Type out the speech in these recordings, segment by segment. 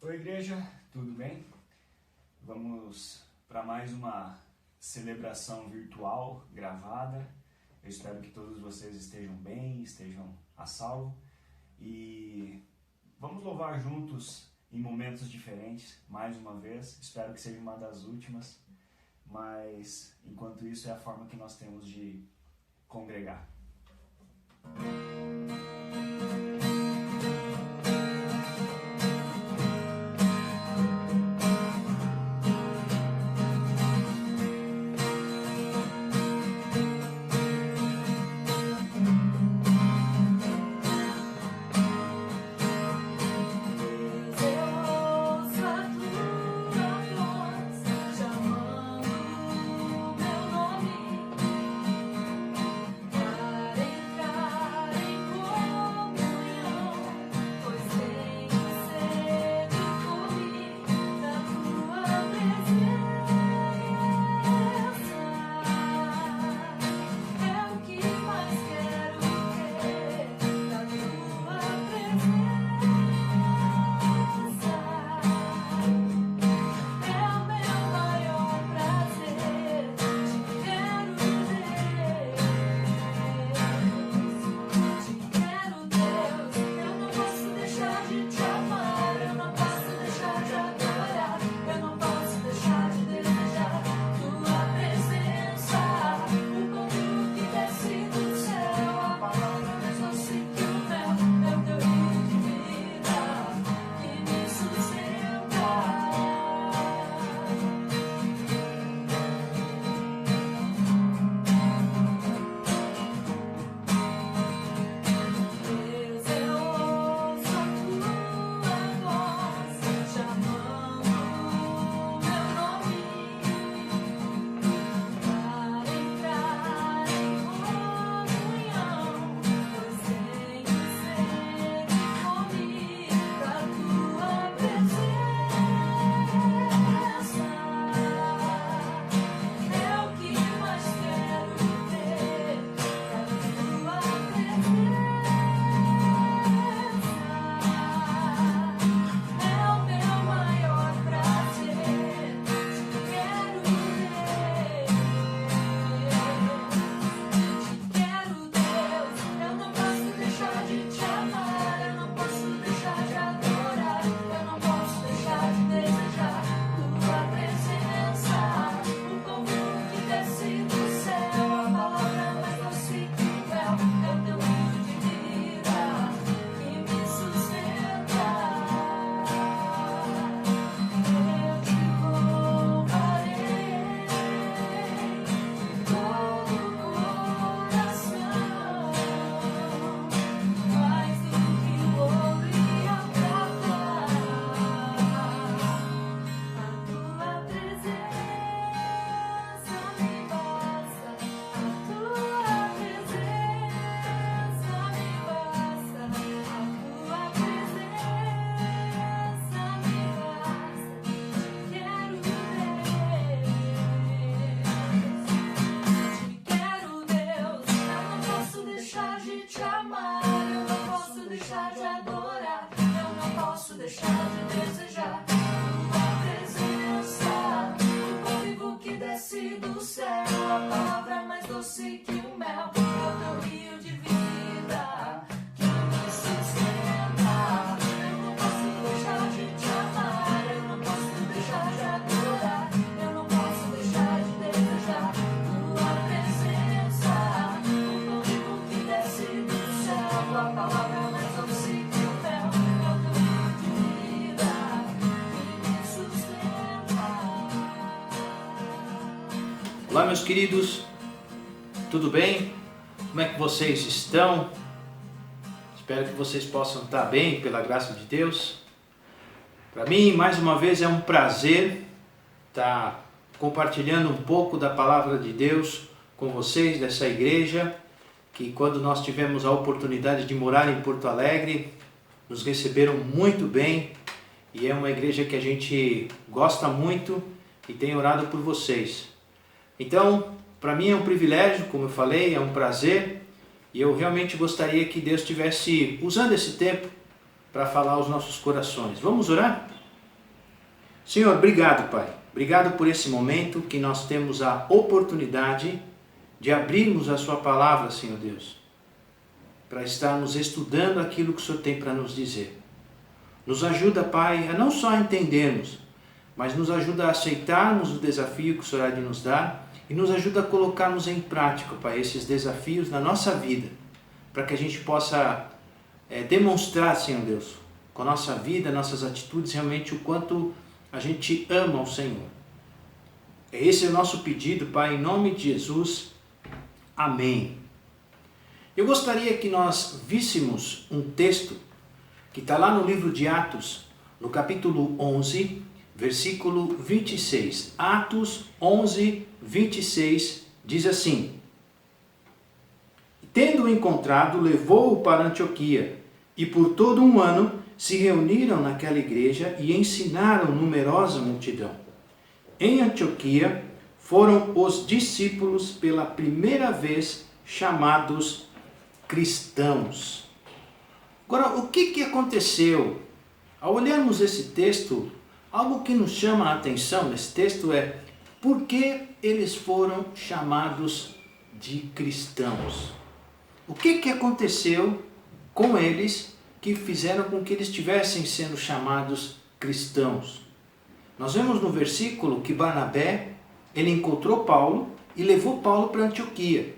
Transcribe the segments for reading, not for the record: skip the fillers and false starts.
Oi, igreja, tudo bem? Vamos para mais uma celebração virtual gravada. Eu espero que todos vocês estejam bem, estejam a salvo e vamos louvar juntos em momentos diferentes, mais uma vez. Espero que seja uma das últimas, mas enquanto isso é a forma que nós temos de congregar. Olá, meus queridos, tudo bem? Como é que vocês estão? Espero que vocês possam estar bem, pela graça de Deus. Para mim, mais uma vez, é um prazer estar compartilhando um pouco da palavra de Deus com vocês, dessa igreja, que quando nós tivemos a oportunidade de morar em Porto Alegre, nos receberam muito bem, e é uma igreja que a gente gosta muito e tem orado por vocês. Então, para mim é um privilégio, como eu falei, é um prazer, e eu realmente gostaria que Deus estivesse usando esse tempo para falar aos nossos corações. Vamos orar? Senhor, obrigado, Pai. Obrigado por esse momento que nós temos a oportunidade de abrirmos a Sua palavra, Senhor Deus, para estarmos estudando aquilo que o Senhor tem para nos dizer. Nos ajuda, Pai, a não só entendermos, mas nos ajuda a aceitarmos o desafio que o Senhor há de nos dar e nos ajuda a colocarmos em prática, Pai, esses desafios na nossa vida, para que a gente possa demonstrar, Senhor Deus, com a nossa vida, nossas atitudes, realmente o quanto a gente ama o Senhor. Esse é o nosso pedido, Pai, em nome de Jesus. Amém. Eu gostaria que nós víssemos um texto que está lá no livro de Atos, no capítulo 11, versículo 26. Atos 11, 26, diz assim: Tendo-o encontrado, levou-o para Antioquia, e por todo um ano se reuniram naquela igreja e ensinaram numerosa multidão. Em Antioquia foram os discípulos pela primeira vez chamados cristãos. Agora, o que aconteceu? Ao olharmos esse texto, algo que nos chama a atenção nesse texto é por que eles foram chamados de cristãos. O que aconteceu com eles que fizeram com que eles estivessem sendo chamados cristãos? Nós vemos no versículo que Barnabé, ele encontrou Paulo e levou Paulo para Antioquia.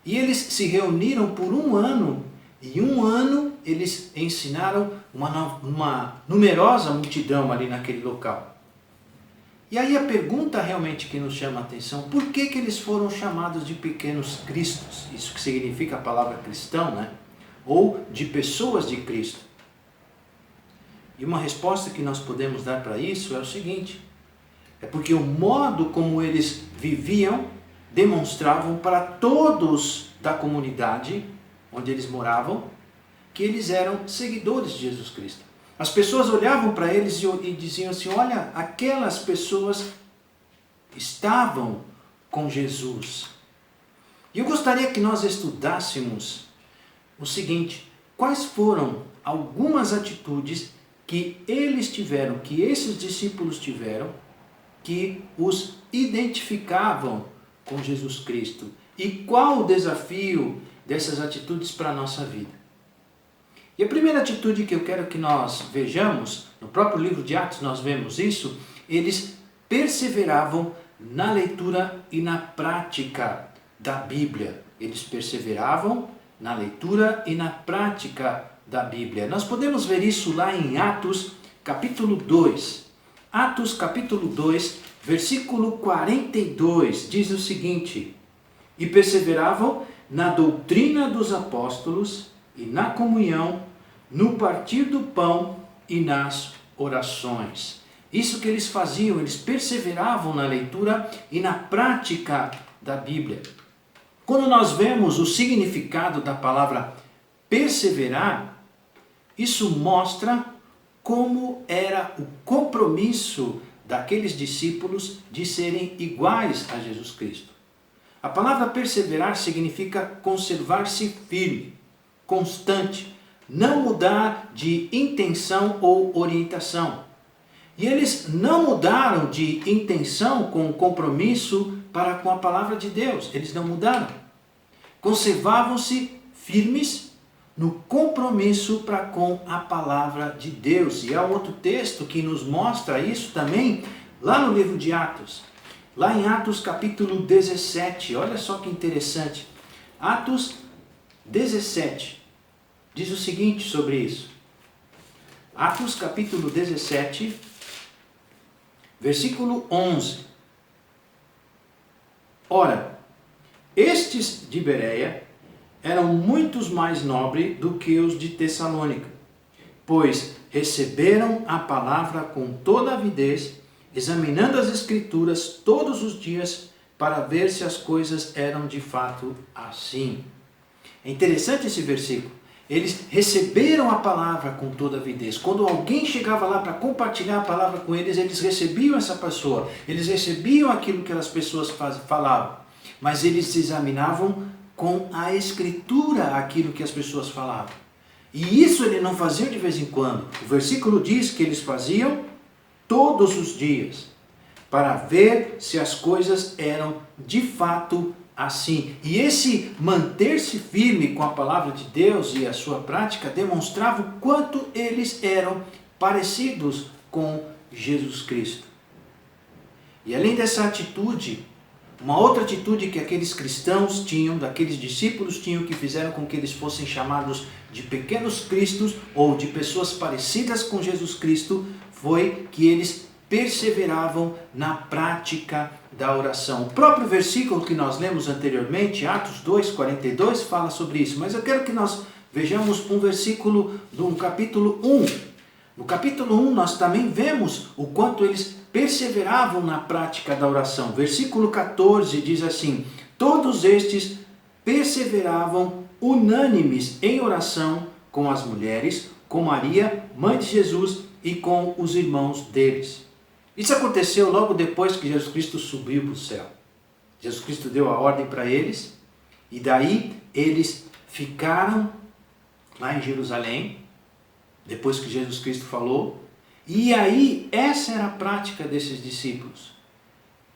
E eles se reuniram por um ano, e um ano eles ensinaram uma numerosa multidão ali naquele local. E aí a pergunta realmente que nos chama a atenção, por que eles foram chamados de pequenos cristos? Isso que significa a palavra cristão, né? Ou de pessoas de Cristo. E uma resposta que nós podemos dar para isso é o seguinte: é porque o modo como eles viviam demonstravam para todos da comunidade onde eles moravam que eles eram seguidores de Jesus Cristo. As pessoas olhavam para eles e diziam assim: olha, aquelas pessoas estavam com Jesus. E eu gostaria que nós estudássemos o seguinte: quais foram algumas atitudes que eles tiveram, que esses discípulos tiveram, que os identificavam com Jesus Cristo? E qual o desafio dessas atitudes para a nossa vida? E a primeira atitude que eu quero que nós vejamos, no próprio livro de Atos nós vemos isso, eles perseveravam na leitura e na prática da Bíblia. Eles perseveravam na leitura e na prática da Bíblia. Nós podemos ver isso lá em Atos capítulo 2. Atos capítulo 2, versículo 42, diz o seguinte: E perseveravam na doutrina dos apóstolos e na comunhão, no partir do pão e nas orações. Isso que eles faziam, eles perseveravam na leitura e na prática da Bíblia. Quando nós vemos o significado da palavra perseverar, isso mostra como era o compromisso daqueles discípulos de serem iguais a Jesus Cristo. A palavra perseverar significa conservar-se firme, constante, não mudar de intenção ou orientação. E eles não mudaram de intenção com o compromisso para com a palavra de Deus. Eles não mudaram. Conservavam-se firmes no compromisso para com a palavra de Deus. E há outro texto que nos mostra isso também, lá no livro de Atos. Lá em Atos capítulo 17, olha só que interessante. Atos 17 diz o seguinte sobre isso. Atos capítulo 17, versículo 11. Ora, estes de Bereia eram muitos mais nobres do que os de Tessalônica, pois receberam a palavra com toda avidez, examinando as Escrituras todos os dias para ver se as coisas eram de fato assim. É interessante esse versículo. Eles receberam a palavra com toda avidez. Quando alguém chegava lá para compartilhar a palavra com eles, eles recebiam essa pessoa. Eles recebiam aquilo que aquelas pessoas falavam. Mas eles examinavam com a Escritura aquilo que as pessoas falavam. E isso eles não faziam de vez em quando. O versículo diz que eles faziam todos os dias, para ver se as coisas eram de fato assim. E esse manter-se firme com a palavra de Deus e a sua prática demonstrava o quanto eles eram parecidos com Jesus Cristo. E além dessa atitude, uma outra atitude que aqueles cristãos tinham, daqueles discípulos tinham, que fizeram com que eles fossem chamados de pequenos cristos ou de pessoas parecidas com Jesus Cristo, foi que eles perseveravam na prática da oração. O próprio versículo que nós lemos anteriormente, Atos 2:42, fala sobre isso, mas eu quero que nós vejamos um versículo do capítulo 1. No capítulo 1 nós também vemos o quanto eles perseveravam na prática da oração. Versículo 14 diz assim: todos estes perseveravam unânimes em oração com as mulheres, com Maria, mãe de Jesus, e com os irmãos deles. Isso aconteceu logo depois que Jesus Cristo subiu para o céu. Jesus Cristo deu a ordem para eles, e daí eles ficaram lá em Jerusalém, depois que Jesus Cristo falou. E aí, essa era a prática desses discípulos.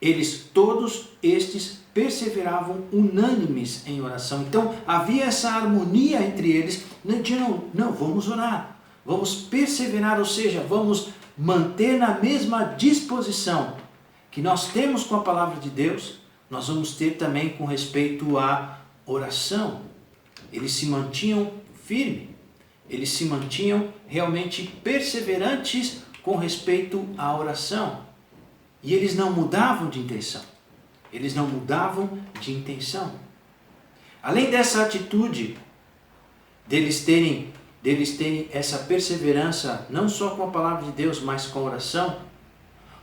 Eles, todos estes, perseveravam unânimes em oração. Então, havia essa harmonia entre eles. Não, vamos orar. Vamos perseverar, ou seja, vamos manter na mesma disposição que nós temos com a palavra de Deus, nós vamos ter também com respeito à oração. Eles se mantinham firmes. Eles se mantinham realmente perseverantes com respeito à oração. E eles não mudavam de intenção. Eles não mudavam de intenção. Além dessa atitude, deles terem essa perseverança, não só com a palavra de Deus, mas com a oração,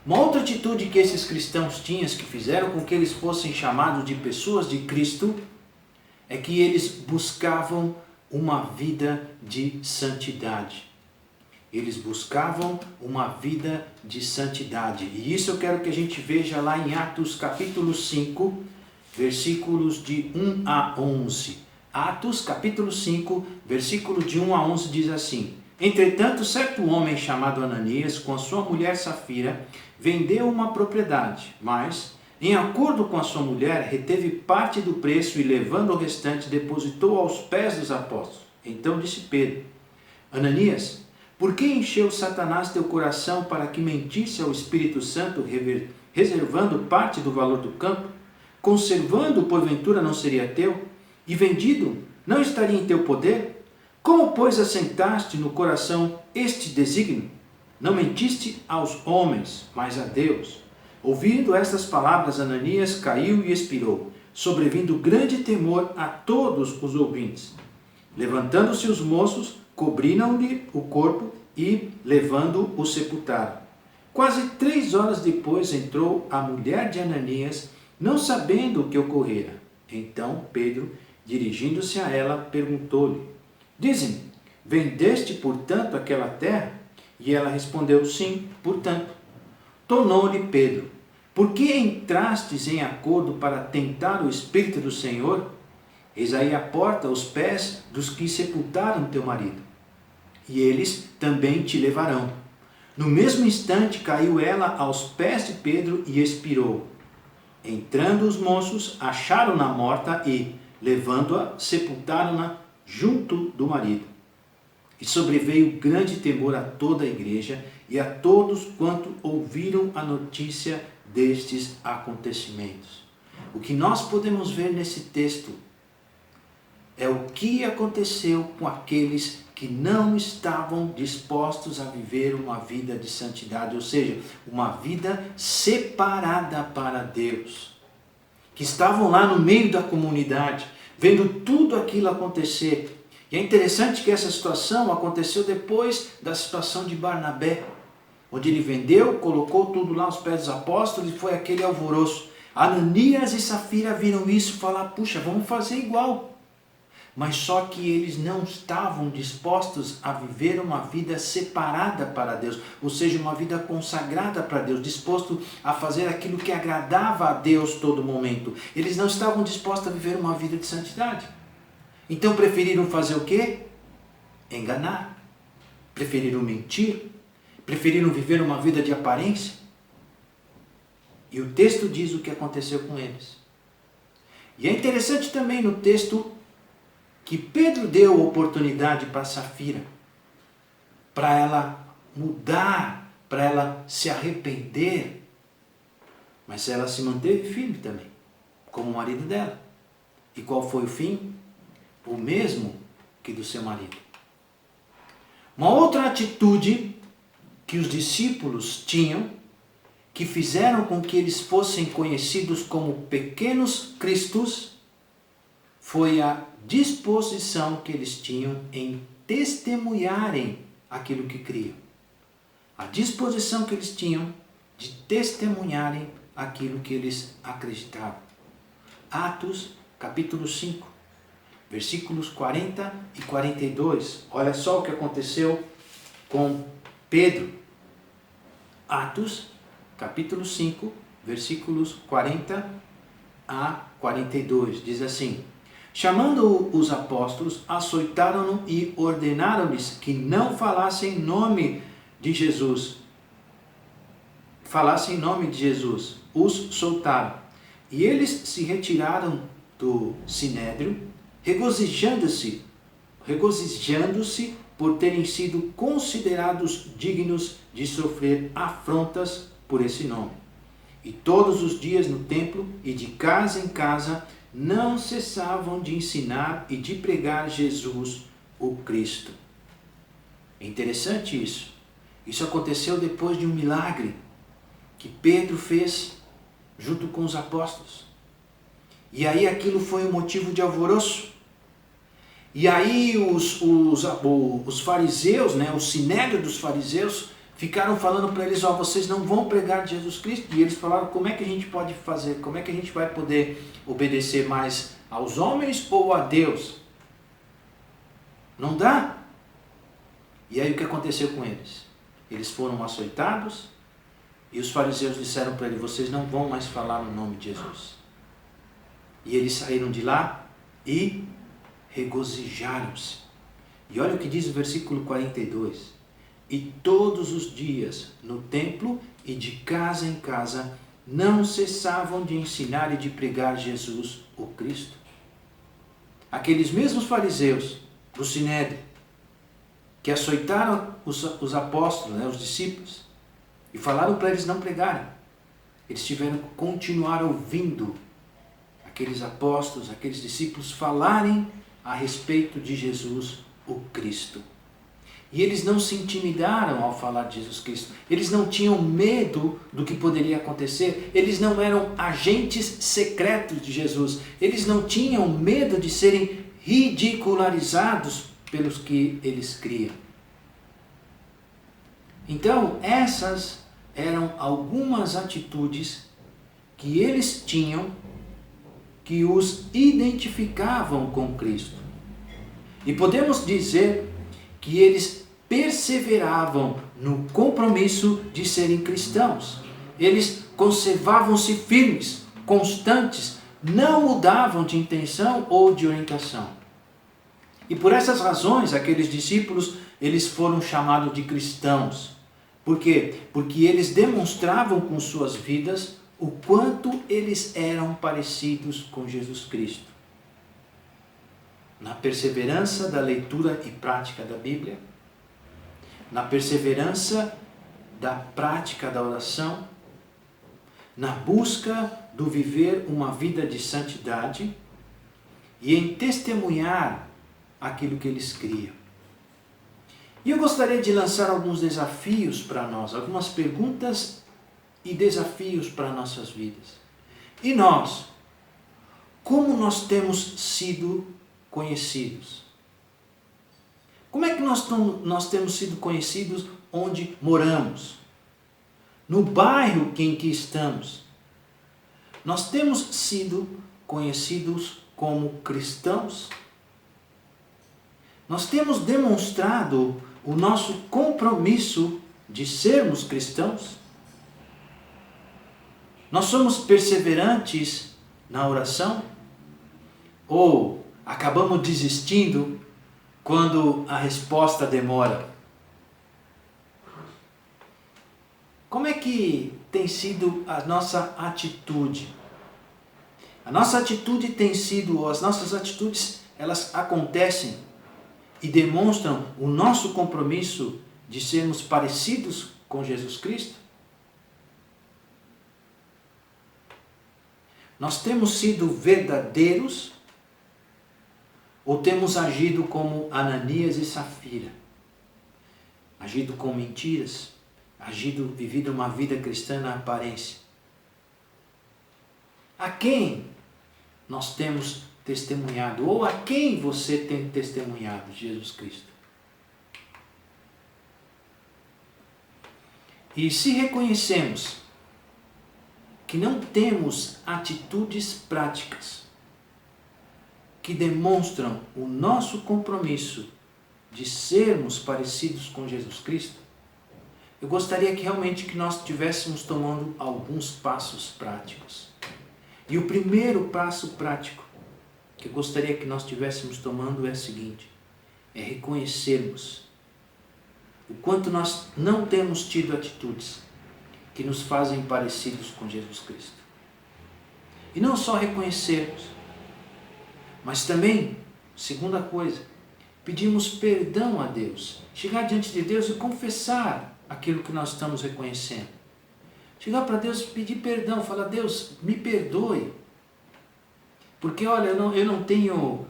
uma outra atitude que esses cristãos tinham, que fizeram com que eles fossem chamados de pessoas de Cristo, é que eles buscavam uma vida de santidade. Eles buscavam uma vida de santidade. E isso eu quero que a gente veja lá em Atos capítulo 5, versículos de 1 a 11. Atos capítulo 5, versículo de 1 a 11 diz assim: entretanto, certo homem chamado Ananias, com a sua mulher Safira, vendeu uma propriedade, mas, em acordo com a sua mulher, reteve parte do preço e, levando o restante, depositou aos pés dos apóstolos. Então disse Pedro: Ananias, por que encheu Satanás teu coração para que mentisse ao Espírito Santo, reservando parte do valor do campo? Conservando, porventura, não seria teu? E vendido, não estaria em teu poder? Como, pois, assentaste no coração este desígnio? Não mentiste aos homens, mas a Deus. Ouvindo estas palavras, Ananias caiu e expirou, sobrevindo grande temor a todos os ouvintes. Levantando-se os moços, cobriram-lhe o corpo e, levando-o, o sepultaram. Quase 3 horas depois entrou a mulher de Ananias, não sabendo o que ocorrera. Então Pedro, dirigindo-se a ela, perguntou-lhe: Dize-me, vendeste, portanto, aquela terra? E ela respondeu: Sim, portanto. Tornou-lhe Pedro: Por que entrastes em acordo para tentar o Espírito do Senhor? Eis aí a porta aos pés dos que sepultaram teu marido, e eles também te levarão. No mesmo instante caiu ela aos pés de Pedro e expirou. Entrando os moços, acharam-na morta e, levando-a, sepultaram-na junto do marido. E sobreveio grande temor a toda a igreja e a todos quanto ouviram a notícia destes acontecimentos. O que nós podemos ver nesse texto é o que aconteceu com aqueles que não estavam dispostos a viver uma vida de santidade, ou seja, uma vida separada para Deus. Que estavam lá no meio da comunidade, vendo tudo aquilo acontecer. E é interessante que essa situação aconteceu depois da situação de Barnabé, onde ele vendeu, colocou tudo lá aos pés dos apóstolos e foi aquele alvoroço. Ananias e Safira viram isso e falaram: puxa, vamos fazer igual. Mas só que eles não estavam dispostos a viver uma vida separada para Deus, ou seja, uma vida consagrada para Deus, disposto a fazer aquilo que agradava a Deus todo momento. Eles não estavam dispostos a viver uma vida de santidade. Então preferiram fazer o quê? Enganar. Preferiram mentir. preferiram viver uma vida de aparência. E o texto diz o que aconteceu com eles. E é interessante também no texto que Pedro deu oportunidade para Safira, para ela mudar, para ela se arrepender, mas ela se manteve firme também, como o marido dela. E qual foi o fim? O mesmo que do seu marido. Uma outra atitude que os discípulos tinham, que fizeram com que eles fossem conhecidos como pequenos cristos, foi a disposição que eles tinham em testemunharem aquilo que criam. A disposição que eles tinham de testemunharem aquilo que eles acreditavam. Atos, capítulo 5, versículos 40 e 42. Olha só o que aconteceu com Pedro. Atos, capítulo 5, versículos 40 a 42. Diz assim: chamando os apóstolos, açoitaram-no e ordenaram-lhes que não falassem em nome de Jesus. Falassem em nome de Jesus. Os soltaram. E eles se retiraram do sinédrio, regozijando-se por terem sido considerados dignos de sofrer afrontas por esse nome. E todos os dias no templo e de casa em casa não cessavam de ensinar e de pregar Jesus, o Cristo. É interessante isso. Isso aconteceu depois de um milagre que Pedro fez junto com os apóstolos. E aí aquilo foi um motivo de alvoroço. E aí os fariseus, o sinédrio dos fariseus, ficaram falando para eles: vocês não vão pregar Jesus Cristo. E eles falaram: como é que a gente pode fazer? Como é que a gente vai poder obedecer mais aos homens ou a Deus? Não dá. E aí o que aconteceu com eles? Eles foram açoitados e os fariseus disseram para eles: vocês não vão mais falar no nome de Jesus. E eles saíram de lá e regozijaram-se. E olha o que diz o versículo 42. E todos os dias, no templo e de casa em casa, não cessavam de ensinar e de pregar Jesus, o Cristo. Aqueles mesmos fariseus do sinédrio, que açoitaram os apóstolos, os discípulos, e falaram para eles não pregarem, eles tiveram que continuar ouvindo aqueles apóstolos, aqueles discípulos falarem a respeito de Jesus, o Cristo. E eles não se intimidaram ao falar de Jesus Cristo. Eles não tinham medo do que poderia acontecer. Eles não eram agentes secretos de Jesus. Eles não tinham medo de serem ridicularizados pelos que eles criam. Então, essas eram algumas atitudes que eles tinham que os identificavam com Cristo. E podemos dizer que eles perseveravam no compromisso de serem cristãos. Eles conservavam-se firmes, constantes, não mudavam de intenção ou de orientação. E por essas razões, aqueles discípulos, eles foram chamados de cristãos. Por quê? Porque eles demonstravam com suas vidas o quanto eles eram parecidos com Jesus Cristo. Na perseverança da leitura e prática da Bíblia, na perseverança da prática da oração, na busca do viver uma vida de santidade e em testemunhar aquilo que eles criam. E eu gostaria de lançar alguns desafios para nós, algumas perguntas e desafios para nossas vidas. E nós, como nós temos sido conhecidos? Como é que nós temos sido conhecidos onde moramos? No bairro em que estamos? Nós temos sido conhecidos como cristãos? Nós temos demonstrado o nosso compromisso de sermos cristãos? Nós somos perseverantes na oração? Ou acabamos desistindo quando a resposta demora? Como é que tem sido a nossa atitude? A nossa atitude tem sido, as nossas atitudes, elas acontecem e demonstram o nosso compromisso de sermos parecidos com Jesus Cristo? Nós temos sido verdadeiros ou temos agido como Ananias e Safira? Agido com mentiras? Vivido uma vida cristã na aparência? A quem nós temos testemunhado? Ou a quem você tem testemunhado Jesus Cristo? E se reconhecemos que não temos atitudes práticas que demonstram o nosso compromisso de sermos parecidos com Jesus Cristo, eu gostaria que realmente que nós estivéssemos tomando alguns passos práticos. E o primeiro passo prático que eu gostaria que nós estivéssemos tomando é o seguinte: é reconhecermos o quanto nós não temos tido atitudes que nos fazem parecidos com Jesus Cristo. E não só reconhecermos, mas também, segunda coisa, pedimos perdão a Deus. Chegar diante de Deus e confessar aquilo que nós estamos reconhecendo. Chegar para Deus e pedir perdão, falar: Deus, me perdoe. Porque olha, eu não tenho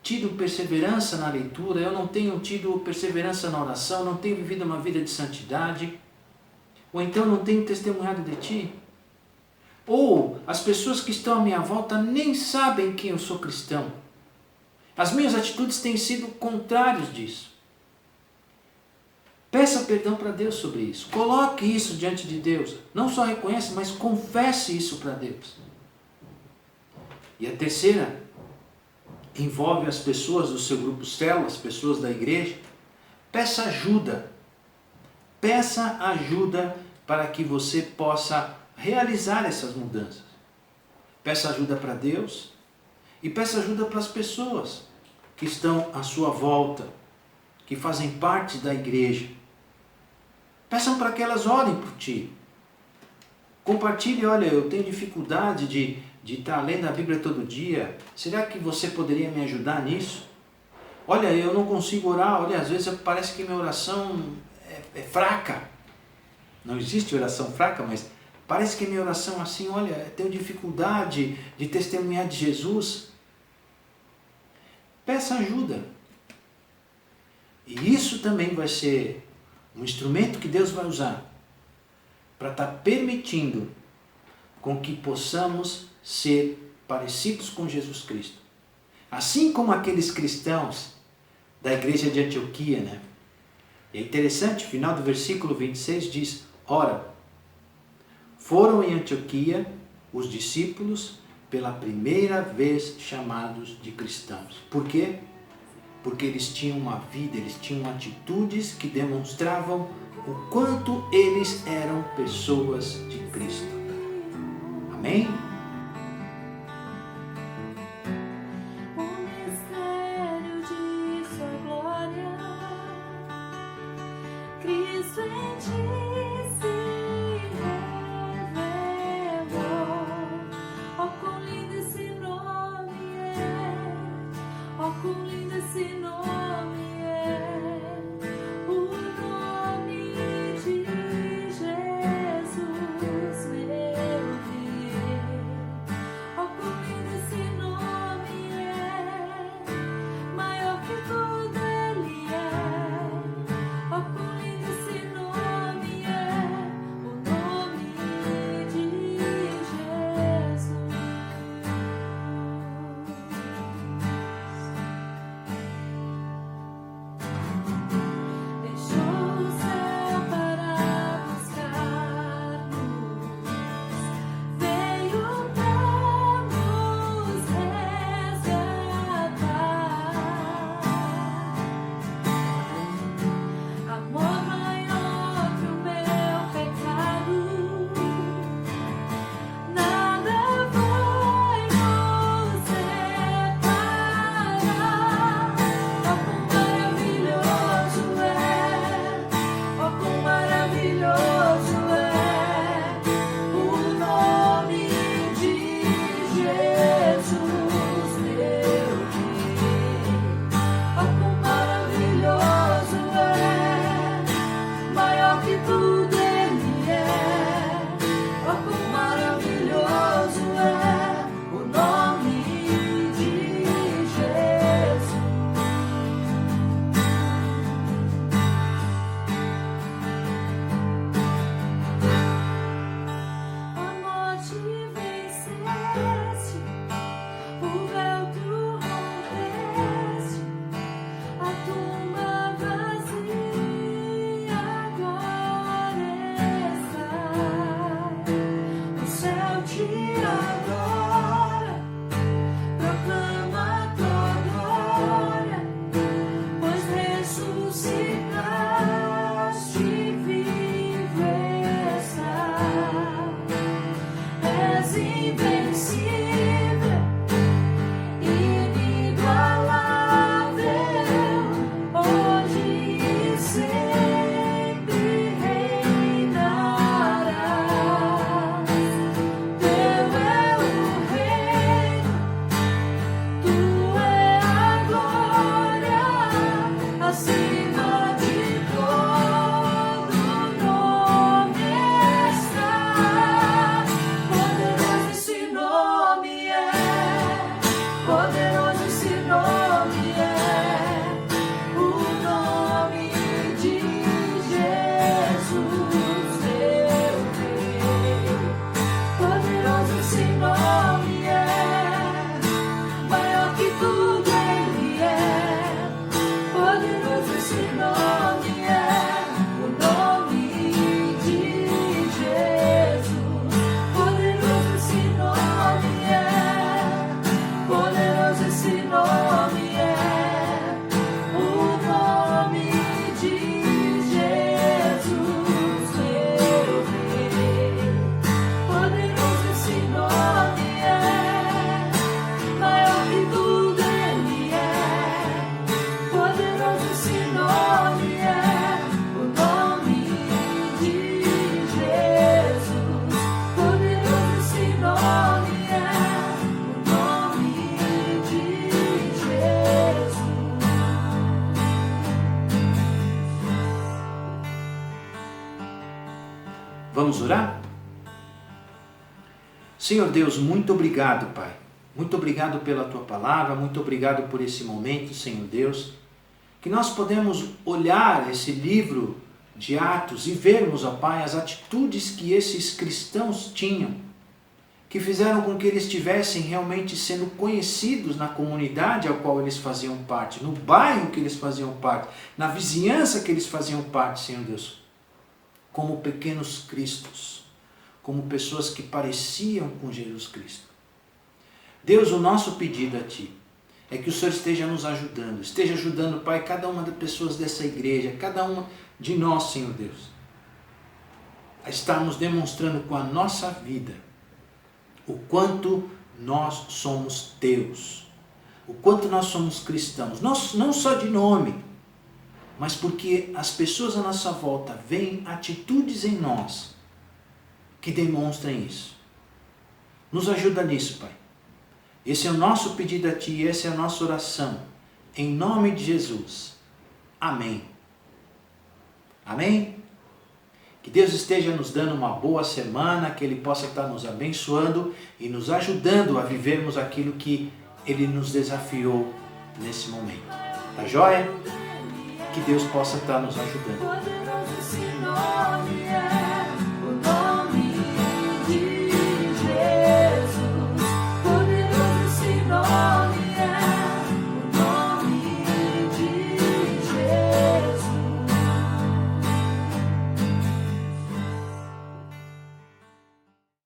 tido perseverança na leitura, eu não tenho tido perseverança na oração, não tenho vivido uma vida de santidade, ou então não tenho testemunhado de Ti. Ou as pessoas que estão à minha volta nem sabem que eu sou cristão. As minhas atitudes têm sido contrárias disso. Peça perdão para Deus sobre isso. Coloque isso diante de Deus. Não só reconheça, mas confesse isso para Deus. E a terceira envolve as pessoas do seu grupo célula, as pessoas da igreja. Peça ajuda. Peça ajuda para que você possa realizar essas mudanças. Peça ajuda para Deus e peça ajuda para as pessoas que estão à sua volta, que fazem parte da igreja. Peçam para que elas orem por ti. Compartilhe: olha, eu tenho dificuldade de estar lendo a Bíblia todo dia. Será que você poderia me ajudar nisso? Olha, eu não consigo orar. Olha, às vezes parece que minha oração é fraca. Não existe oração fraca, mas parece que minha oração assim, olha, eu tenho dificuldade de testemunhar de Jesus. Peça ajuda. E isso também vai ser um instrumento que Deus vai usar para estar permitindo com que possamos ser parecidos com Jesus Cristo. Assim como aqueles cristãos da igreja de Antioquia, né? E é interessante, o final do versículo 26 diz: ora, foram em Antioquia os discípulos pela primeira vez chamados de cristãos. Por quê? Porque eles tinham uma vida, eles tinham atitudes que demonstravam o quanto eles eram pessoas de Cristo. Amém? Vamos orar? Senhor Deus, muito obrigado, Pai. Muito obrigado pela Tua palavra, muito obrigado por esse momento, Senhor Deus. Que nós podemos olhar esse livro de Atos e vermos, ó Pai, as atitudes que esses cristãos tinham, que fizeram com que eles estivessem realmente sendo conhecidos na comunidade ao qual eles faziam parte, no bairro que eles faziam parte, na vizinhança que eles faziam parte, Senhor Deus, como pequenos cristos, como pessoas que pareciam com Jesus Cristo. Deus, o nosso pedido a Ti é que o Senhor esteja nos ajudando, esteja ajudando, Pai, cada uma das pessoas dessa igreja, cada uma de nós, Senhor Deus, a estarmos demonstrando com a nossa vida o quanto nós somos Teus, o quanto nós somos cristãos, não só de nome, mas porque as pessoas à nossa volta veem atitudes em nós que demonstrem isso. Nos ajuda nisso, Pai. Esse é o nosso pedido a Ti, essa é a nossa oração. Em nome de Jesus. Amém. Amém? Que Deus esteja nos dando uma boa semana, que Ele possa estar nos abençoando e nos ajudando a vivermos aquilo que Ele nos desafiou nesse momento. Tá joia? Que Deus possa estar nos ajudando.